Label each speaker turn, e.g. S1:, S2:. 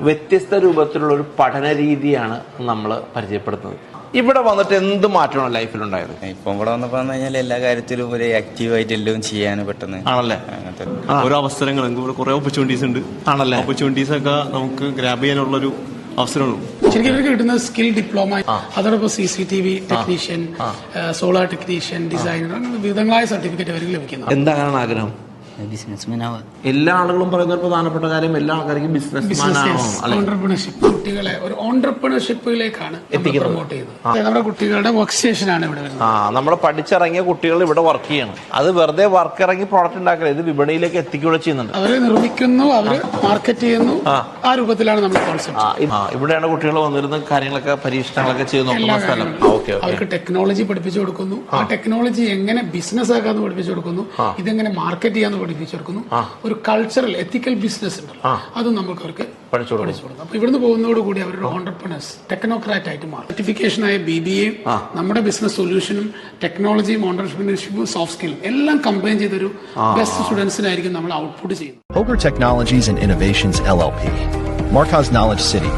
S1: വ്യത്യസ്ത രൂപത്തിലുള്ള ഒരു പഠന രീതിയാണ് നമ്മൾ പരിചയപ്പെടുത്തുന്നത്. ഇവിടെ വന്നിട്ട് എന്ത് മാറ്റമാണ് ലൈഫിലുണ്ടായത്?
S2: ഇപ്പം ഇവിടെ വന്നപ്പോ കഴിഞ്ഞാൽ എല്ലാ കാര്യത്തിലും ഒരു ആക്റ്റീവായിട്ട് എല്ലാം ചെയ്യാൻ പെട്ടെന്ന്
S1: ആണല്ലേ.
S2: അങ്ങനത്തെ
S3: ഓരോ അവസരങ്ങൾ നമുക്ക് കുറെ ഓപ്പർച്യൂണിറ്റീസ് ഉണ്ട്.
S1: ആണല്ലേ.
S3: ഓപ്പർച്യൂണിറ്റീസ് ഒക്കെ നമുക്ക് ഗ്രാബ് ചെയ്യാനുള്ളൊരു അവസരമുള്ളൂ.
S4: ശരിക്കും ഇവർക്ക് കിട്ടുന്ന സ്കിൽ ഡിപ്ലോമ, അതോടൊപ്പം CCTV technician, solar technician, designer, വിവിധങ്ങളായ സർട്ടിഫിക്കറ്റ് അവർക്ക് ലഭിക്കുന്നു.
S1: എന്താണ് ആഗ്രഹം?
S2: ബിസിനസ്മാൻ ആവാൻ.
S1: എല്ലാ ആളുകളും പറയുന്ന ഒരു പ്രധാനപ്പെട്ട കാര്യം എല്ലാ ആൾക്കാർക്കും ബിസിനസ്മാൻ ആവണം.
S4: ഓൺട്രപ്രണർഷിപ്പ് കുട്ടികളെ ഒരു ഓൺട്രപ്രണർഷിപ്പിലേക്കാണ് പ്രൊമോട്ട് ചെയ്യുന്നത്. നമ്മുടെ കുട്ടികളുടെ വർക്ക് സ്റ്റേഷൻ ആണ് ഇവിടെ വരുന്നത്.
S1: നമ്മൾ പഠിച്ചിറങ്ങിയ കുട്ടികൾ ഇവിടെ വർക്ക് ചെയ്യണം. അത് വെറുതെ വർക്ക് ഇറങ്ങി പ്രോഡക്റ്റ് ഉണ്ടാക്കില്ല, ഇത് വിപണിയിലേക്ക് എത്തിക്കുകയും ചെയ്യുന്നുണ്ട്.
S4: അവര് നിർമ്മിക്കുന്നു, അവര് മാർക്കറ്റ് ചെയ്യുന്നു. ആ രൂപത്തിലാണ് നമ്മുടെ കോൺസെപ്റ്റ്.
S1: ഇവിടെയാണ് കുട്ടികൾ വന്നിരുന്ന കാര്യങ്ങളൊക്കെ പരീക്ഷണങ്ങളൊക്കെ ചെയ്ത് നോക്കുന്ന സ്ഥലം.
S4: അവർക്ക് ടെക്നോളജി പഠിപ്പിച്ചു കൊടുക്കുന്നു. ആ ടെക്നോളജി എങ്ങനെ ബിസിനസ് ആക്കാന്ന് പഠിപ്പിച്ചു കൊടുക്കുന്നു. ഇതെങ്ങനെ മാർക്കറ്റ് ചെയ്യാന്ന് പഠിപ്പിച്ചു കൊടുക്കുന്നു. ഒരു കൾച്ചറൽ എത്തിക്കൽ ബിസിനസ് ഉണ്ടല്ലോ, അതും നമുക്ക് അവർക്ക് പഠിച്ചു കൊടുക്കും. അപ്പൊ ഇവിടുന്ന് പോകുന്നതോടുകൂടി അവരുടെ ഓണ്ടർപ്രണേഴ്സ് ടെക്നോക്രാറ്റ് ആയിട്ട് മാറും. സർട്ടിഫിക്കേഷനായ BBA, നമ്മുടെ ബിസിനസ് സൊല്യൂഷനും ടെക്നോളജിയും ഓണ്ടർപ്രണർഷിപ്പും സോഫ്റ്റ് സ്കില്ലും എല്ലാം കമ്പൈൻ ചെയ്തൊരു ബെസ്റ്റ് സ്റ്റുഡൻസിനായിരിക്കും നമ്മൾ ഔട്ട്പുട്ട് ചെയ്യുന്നത്.
S5: Ogre Technologies and Innovations LLP, Markaz Knowledge City.